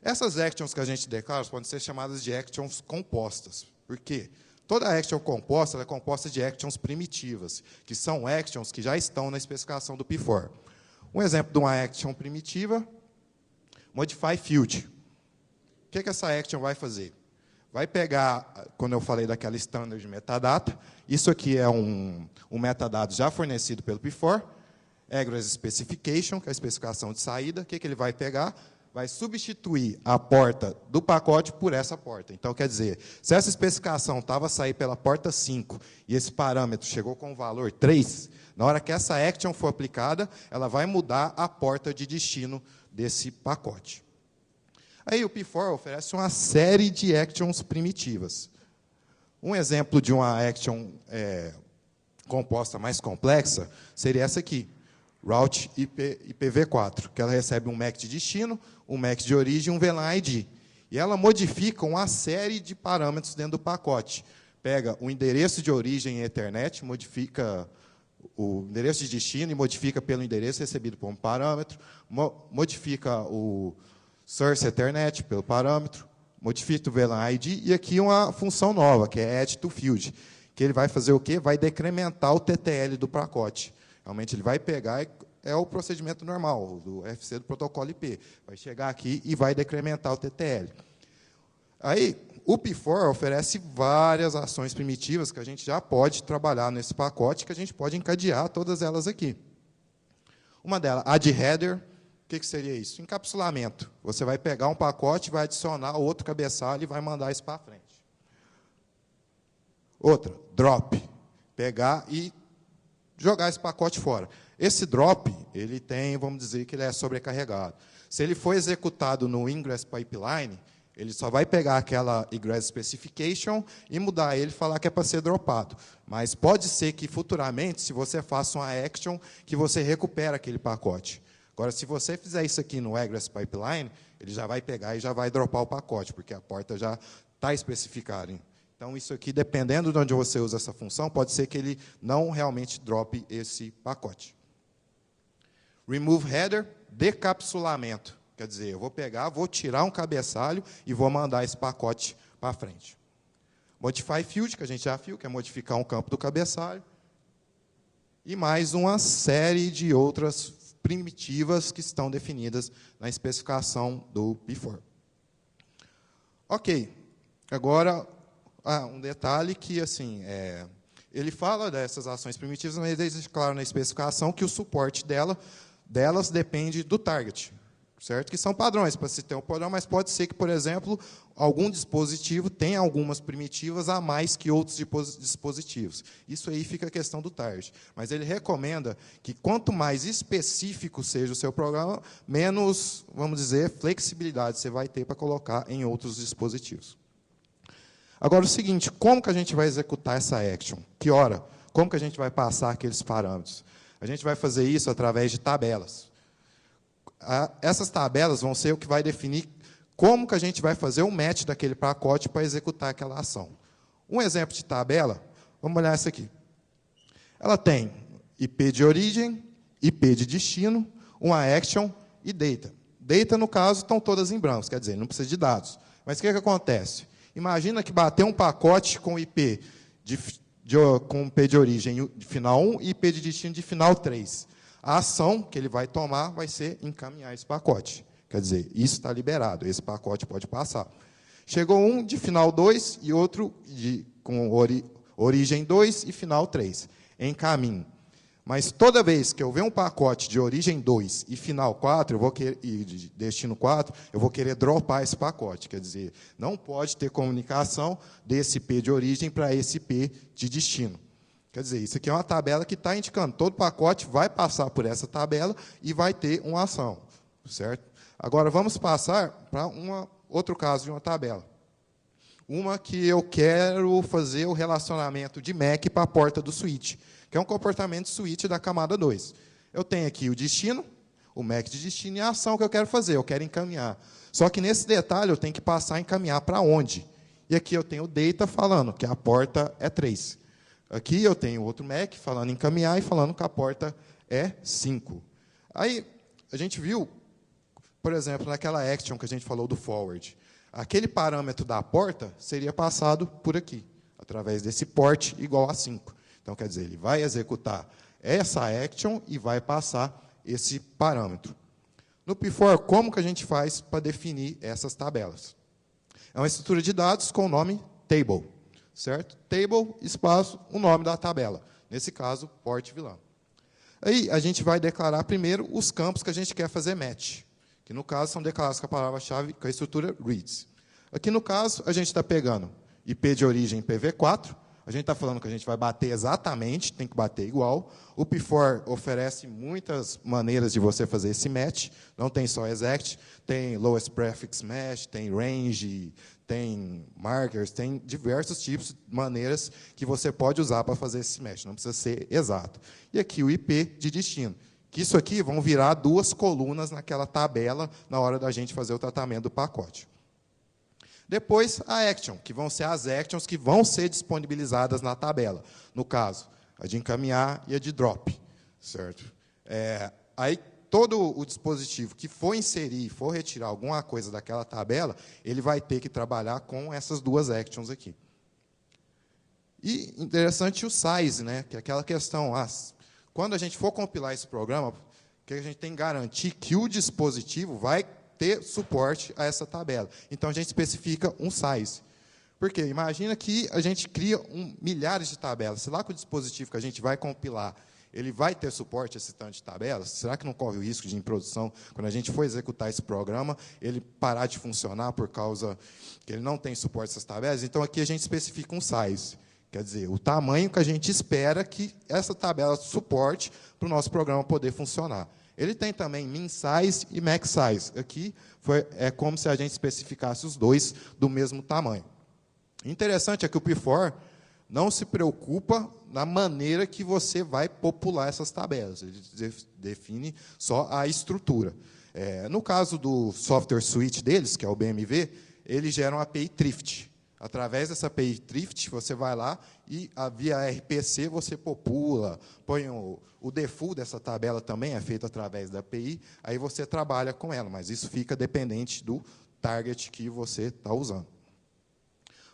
Essas actions que a gente declara podem ser chamadas de actions compostas. Por quê? Toda action composta ela é composta de actions primitivas, que são actions que já estão na especificação do P4. Um exemplo de uma action primitiva, modify field. O que essa action vai fazer? Vai pegar, quando eu falei daquela standard de metadata, isso aqui é um metadado já fornecido pelo P4, egress specification, que é a especificação de saída. O que ele vai pegar? Vai substituir a porta do pacote por essa porta. Então, quer dizer, se essa especificação estava a sair pela porta 5 e esse parâmetro chegou com o valor 3, na hora que essa action for aplicada, ela vai mudar a porta de destino desse pacote. Aí o P4 oferece uma série de actions primitivas. Um exemplo de uma action composta mais complexa seria essa aqui, route IPv4, que ela recebe um MAC de destino, um MAC de origem e um VLAN ID. E ela modifica uma série de parâmetros dentro do pacote. Pega o endereço de origem em Ethernet, modifica o endereço de destino e modifica pelo endereço recebido como parâmetro, modifica o source Ethernet pelo parâmetro, modifica o VLAN ID, e aqui uma função nova, que é add to field, que ele vai fazer o quê? Vai decrementar o TTL do pacote. Realmente, ele vai pegar, é o procedimento normal do FC do protocolo IP. Vai chegar aqui e vai decrementar o TTL. Aí, o P4 oferece várias ações primitivas que a gente já pode trabalhar nesse pacote, que a gente pode encadear todas elas aqui. Uma delas, add header. O que seria isso? Encapsulamento. Você vai pegar um pacote, vai adicionar outro cabeçalho e vai mandar isso para frente. Outra, drop. Pegar e jogar esse pacote fora. Esse drop, ele tem, vamos dizer que ele é sobrecarregado. Se ele for executado no ingress pipeline, ele só vai pegar aquela egress specification e mudar ele e falar que é para ser dropado. Mas pode ser que, futuramente, se você faça uma action, que você recupera aquele pacote. Agora, se você fizer isso aqui no egress pipeline, ele já vai pegar e já vai dropar o pacote, porque a porta já está especificada. Então, isso aqui, dependendo de onde você usa essa função, pode ser que ele não realmente drope esse pacote. Remove header, decapsulamento. Quer dizer, eu vou pegar, vou tirar um cabeçalho e vou mandar esse pacote para frente. Modify field, que a gente já viu, que é modificar um campo do cabeçalho. E mais uma série de outras primitivas que estão definidas na especificação do P4. Ok. Agora, um detalhe que, assim, ele fala dessas ações primitivas, mas ele deixa claro na especificação que o suporte delas depende do target, certo? Que são padrões, para se ter um padrão, mas pode ser que, por exemplo, algum dispositivo tenha algumas primitivas a mais que outros dispositivos. Isso aí fica a questão do target. Mas ele recomenda que, quanto mais específico seja o seu programa, menos, vamos dizer, flexibilidade você vai ter para colocar em outros dispositivos. Agora, o seguinte, como que a gente vai executar essa action? Que hora? Como que a gente vai passar aqueles parâmetros? A gente vai fazer isso através de tabelas. Essas tabelas vão ser o que vai definir como que a gente vai fazer o match daquele pacote para executar aquela ação. Um exemplo de tabela, vamos olhar essa aqui. Ela tem IP de origem, IP de destino, uma action e data. Data, no caso, estão todas em branco, quer dizer, não precisa de dados. Mas o que acontece? Imagina que bateu um pacote com IP com IP de origem de final 1 e IP de destino de final 3. A ação que ele vai tomar vai ser encaminhar esse pacote. Quer dizer, isso está liberado, esse pacote pode passar. Chegou um de final 2 e outro com origem 2 e final 3. Encaminho. Mas toda vez que eu ver um pacote de origem 2 e final 4, e de destino 4, eu vou querer dropar esse pacote. Quer dizer, não pode ter comunicação desse IP de origem para esse IP de destino. Quer dizer, isso aqui é uma tabela que está indicando, todo pacote vai passar por essa tabela e vai ter uma ação. Certo? Agora, vamos passar para outro caso de uma tabela. Uma que eu quero fazer o relacionamento de MAC para a porta do switch, que é um comportamento switch da camada 2. Eu tenho aqui o destino, o MAC de destino e a ação que eu quero fazer, eu quero encaminhar. Só que nesse detalhe eu tenho que passar a encaminhar para onde? E aqui eu tenho o data falando que a porta é 3. Aqui eu tenho outro MAC falando encaminhar e falando que a porta é 5. Aí a gente viu, por exemplo, naquela action que a gente falou do forward, aquele parâmetro da porta seria passado por aqui, através desse port igual a 5. Então, quer dizer, ele vai executar essa action e vai passar esse parâmetro. No P4, como que a gente faz para definir essas tabelas? É uma estrutura de dados com o nome table, certo? Table, espaço, o nome da tabela. Nesse caso, port vilão. Aí, a gente vai declarar primeiro os campos que a gente quer fazer match, que, no caso, são declarados com a palavra-chave, com a estrutura reads. Aqui, no caso, a gente está pegando IP de origem IPv4, a gente está falando que a gente vai bater exatamente, tem que bater igual. O P4 oferece muitas maneiras de você fazer esse match, não tem só exact, tem lowest prefix match, tem range, tem markers, tem diversos tipos de maneiras que você pode usar para fazer esse match, não precisa ser exato. E aqui o IP de destino, que isso aqui vão virar 2 colunas naquela tabela na hora da gente fazer o tratamento do pacote. Depois, a action, que vão ser as actions que vão ser disponibilizadas na tabela. No caso, a de encaminhar e a de drop. Certo? Aí, todo o dispositivo que for inserir, for retirar alguma coisa daquela tabela, ele vai ter que trabalhar com essas 2 actions aqui. E interessante o size, né? Que é aquela questão, quando a gente for compilar esse programa, que a gente tem que garantir que o dispositivo vai ter suporte a essa tabela. Então, a gente especifica um size. Porque imagina que a gente cria milhares de tabelas. Será que o dispositivo que a gente vai compilar, ele vai ter suporte a esse tanto de tabelas? Será que não corre o risco de, em produção, quando a gente for executar esse programa, ele parar de funcionar por causa que ele não tem suporte a essas tabelas? Então, aqui a gente especifica um size. Quer dizer, o tamanho que a gente espera que essa tabela suporte para o nosso programa poder funcionar. Ele tem também min size e max size. Aqui é como se a gente especificasse os 2 do mesmo tamanho. Interessante é que o P4 não se preocupa na maneira que você vai popular essas tabelas. Ele define só a estrutura. No caso do software suite deles, que é o BMV, eles geram a API Thrift. Através dessa API Thrift, você vai lá e, via RPC, você popula, põe o default dessa tabela também é feito através da API, aí você trabalha com ela, mas isso fica dependente do target que você está usando.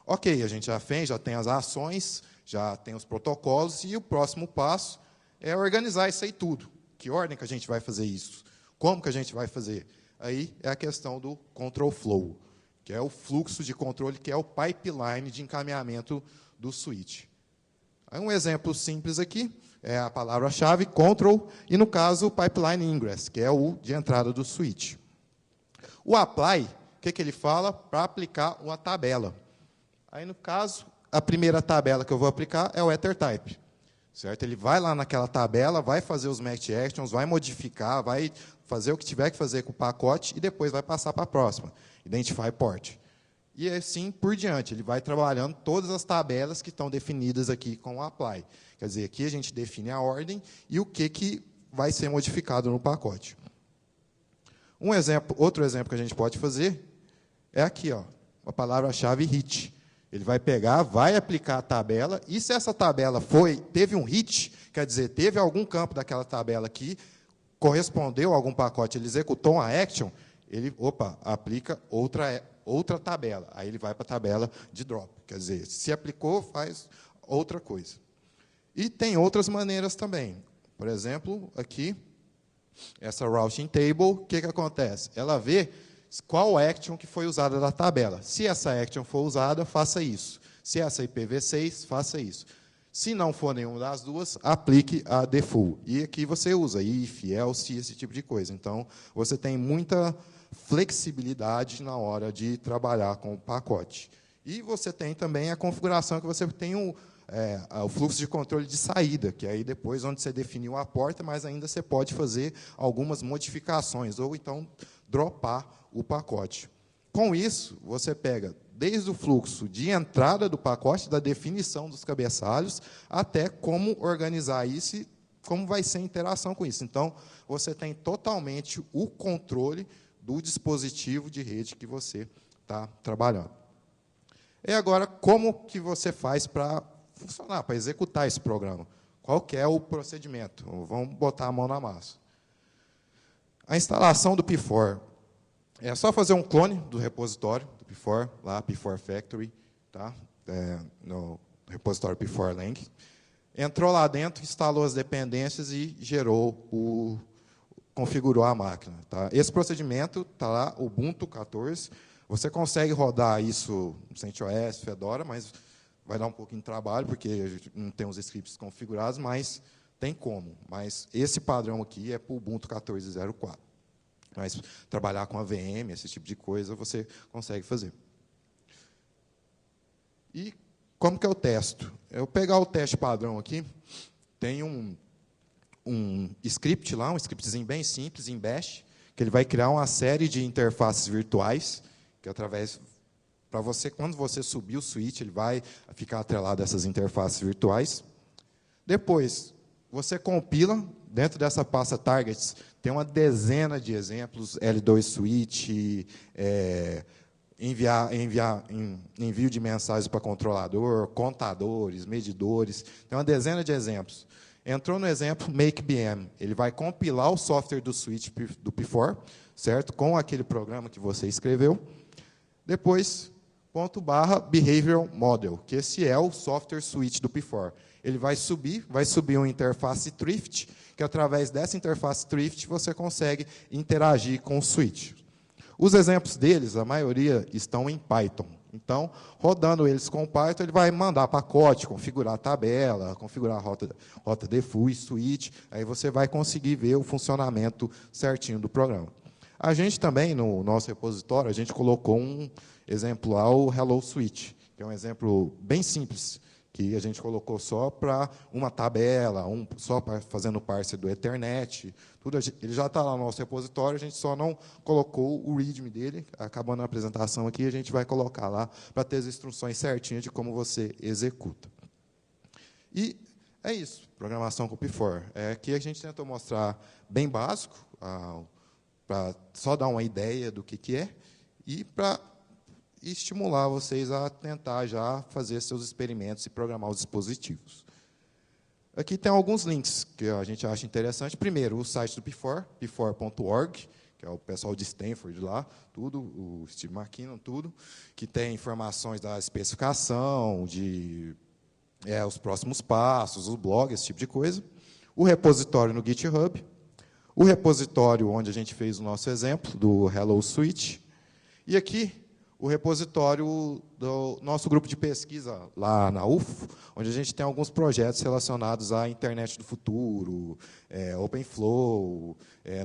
Ok, a gente já fez, já tem as ações, já tem os protocolos, e o próximo passo é organizar isso aí tudo. Que ordem que a gente vai fazer isso? Como que a gente vai fazer? Aí é a questão do control flow, que é o fluxo de controle, que é o pipeline de encaminhamento do switch. Aí um exemplo simples aqui é a palavra-chave control, e, no caso, o pipeline ingress, que é o de entrada do switch. O apply, o que ele fala? Para aplicar uma tabela. Aí, no caso, a primeira tabela que eu vou aplicar é o EtherType. Certo? Ele vai lá naquela tabela, vai fazer os match actions, vai modificar, vai fazer o que tiver que fazer com o pacote e depois vai passar para a próxima. Identify port. E assim por diante. Ele vai trabalhando todas as tabelas que estão definidas aqui com o apply. Quer dizer, aqui a gente define a ordem e o que vai ser modificado no pacote. Outro exemplo que a gente pode fazer é aqui, a palavra-chave hit. Ele vai pegar, vai aplicar a tabela, e se essa tabela teve um hit, quer dizer, teve algum campo daquela tabela que correspondeu a algum pacote, ele executou uma action, ele, aplica outra tabela. Aí ele vai para a tabela de drop. Quer dizer, se aplicou, faz outra coisa. E tem outras maneiras também. Por exemplo, aqui, essa routing table, o que acontece? Ela vê qual action que foi usada da tabela. Se essa action for usada, faça isso. Se essa IPv6, faça isso. Se não for nenhuma das duas, aplique a default. E aqui você usa if, else, esse tipo de coisa. Então, você tem muita flexibilidade na hora de trabalhar com o pacote. E você tem também a configuração que você tem o fluxo de controle de saída, que é aí depois onde você definiu a porta, mas ainda você pode fazer algumas modificações, ou então dropar o pacote. Com isso, você pega desde o fluxo de entrada do pacote, da definição dos cabeçalhos, até como organizar isso e como vai ser a interação com isso. Então, você tem totalmente o controle do dispositivo de rede que você está trabalhando. E agora, como que você faz para funcionar, para executar esse programa? Qual que é o procedimento? Vamos botar a mão na massa. A instalação do P4 é só fazer um clone do repositório do P4, lá, P4 Factory, tá? No repositório P4 Lang. Entrou lá dentro, instalou as dependências e configurou a máquina. Tá? Esse procedimento está lá, Ubuntu 14. Você consegue rodar isso no CentOS, Fedora, mas vai dar um pouquinho de trabalho, porque a gente não tem os scripts configurados, mas tem como. Mas esse padrão aqui é para o Ubuntu 14.04. Mas trabalhar com a VM, esse tipo de coisa, você consegue fazer. E como que eu testo? Eu pegar o teste padrão aqui, tem um script lá, um scriptzinho bem simples, em Bash, que ele vai criar uma série de interfaces virtuais, que através, para você, quando você subir o switch, ele vai ficar atrelado a essas interfaces virtuais. Depois, você compila, dentro dessa pasta targets, tem uma dezena de exemplos, L2 switch, envio de mensagens para controlador, contadores, medidores, tem uma dezena de exemplos. Entrou no exemplo MakeBM, ele vai compilar o software do switch do P4, certo? Com aquele programa que você escreveu. Depois, /behavioral model, que esse é o software switch do P4. Ele vai subir uma interface Thrift, que através dessa interface Thrift você consegue interagir com o switch. Os exemplos deles, a maioria, estão em Python. Então, rodando eles com Python, ele vai mandar pacote, configurar a tabela, configurar a rota default, switch, aí você vai conseguir ver o funcionamento certinho do programa. A gente também, no nosso repositório, a gente colocou um exemplo lá, o Hello Switch, que é um exemplo bem simples, que a gente colocou só para uma tabela, só para fazendo parser do Ethernet, tudo, ele já está lá no nosso repositório, a gente só não colocou o README dele, acabando a apresentação aqui, a gente vai colocar lá para ter as instruções certinhas de como você executa. E é isso, programação com P4. Aqui a gente tentou mostrar bem básico, para só dar uma ideia do que é, e para estimular vocês a tentar já fazer seus experimentos e programar os dispositivos. Aqui tem alguns links que a gente acha interessante. Primeiro, o site do P4, p4.org, que é o pessoal de Stanford lá, tudo, o Steve McKinnon, tudo, que tem informações da especificação, os próximos passos, os blogs, esse tipo de coisa. O repositório no GitHub, o repositório onde a gente fez o nosso exemplo, do Hello Switch, e aqui o repositório do nosso grupo de pesquisa lá na UFO, onde a gente tem alguns projetos relacionados à internet do futuro, OpenFlow,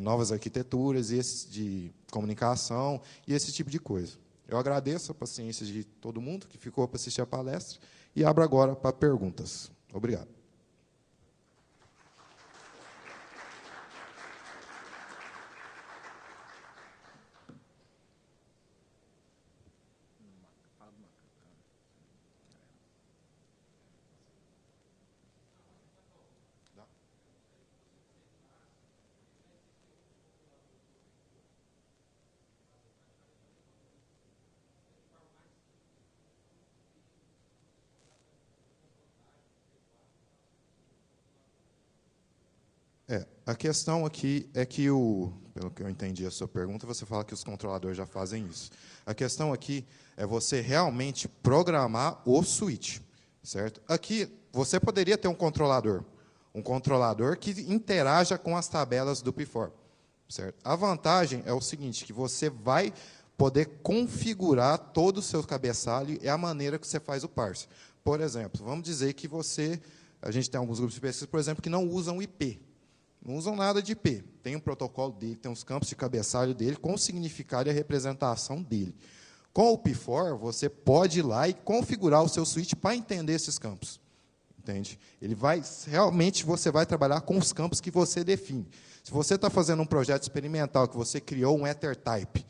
novas arquiteturas e esses de comunicação e esse tipo de coisa. Eu agradeço a paciência de todo mundo que ficou para assistir a palestra e abro agora para perguntas. Obrigado. A questão aqui é que, pelo que eu entendi a sua pergunta, você fala que os controladores já fazem isso. A questão aqui é você realmente programar o switch, certo? Aqui, você poderia ter um controlador que interaja com as tabelas do P4, certo? A vantagem é o seguinte, que você vai poder configurar todo o seu cabeçalho e a maneira que você faz o parse. Por exemplo, vamos dizer que a gente tem alguns grupos de pesquisa, por exemplo, que não usam IP. Não usam nada de IP. Tem um protocolo dele, tem os campos de cabeçalho dele, com o significado e a representação dele. Com o P4, você pode ir lá e configurar o seu switch para entender esses campos. Entende? Realmente, você vai trabalhar com os campos que você define. Se você está fazendo um projeto experimental, que você criou um EtherType,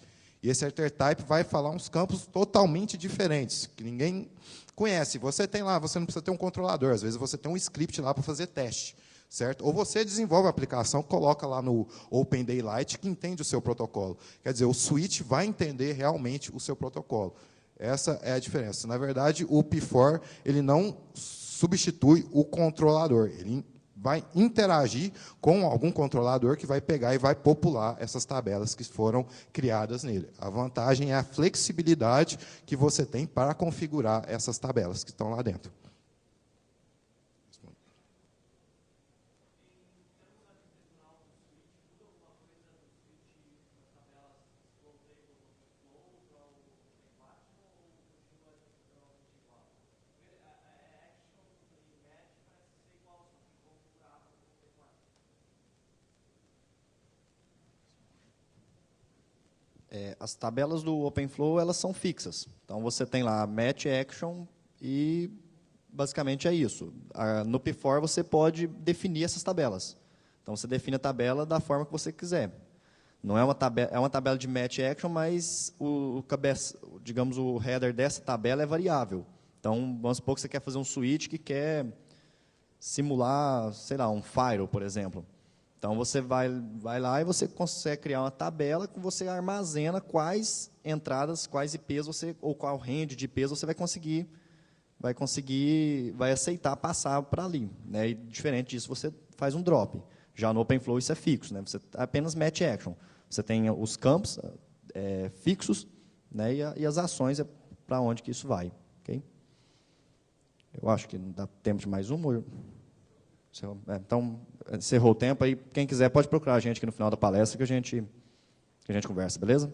E esse AlterType vai falar uns campos totalmente diferentes, que ninguém conhece. Você tem lá, você não precisa ter um controlador, às vezes você tem um script lá para fazer teste, certo? Ou você desenvolve a aplicação, coloca lá no Open Daylight, que entende o seu protocolo. Quer dizer, o switch vai entender realmente o seu protocolo. Essa é a diferença. Na verdade, o P4 ele não substitui o controlador, ele vai interagir com algum controlador que vai pegar e vai popular essas tabelas que foram criadas nele. A vantagem é a flexibilidade que você tem para configurar essas tabelas que estão lá dentro. As tabelas do OpenFlow elas são fixas. Então, você tem lá match action e, basicamente, é isso. No P4, você pode definir essas tabelas. Então, você define a tabela da forma que você quiser. Não é uma tabela de match action, mas digamos, o header dessa tabela é variável. Então, vamos supor que você quer fazer um switch que quer simular, sei lá, um firewall, por exemplo. Então, você vai lá e você consegue criar uma tabela que você armazena quais entradas, quais IPs, ou qual range de IPs você vai aceitar passar para ali. Né? E, diferente disso, você faz um drop. Já no OpenFlow, isso é fixo. Né? Você apenas match action. Você tem os campos fixos, né? e as ações para onde que isso vai. Okay? Eu acho que não dá tempo de mais uma. Então, encerrou o tempo. Aí, quem quiser pode procurar a gente aqui no final da palestra que a gente conversa, beleza?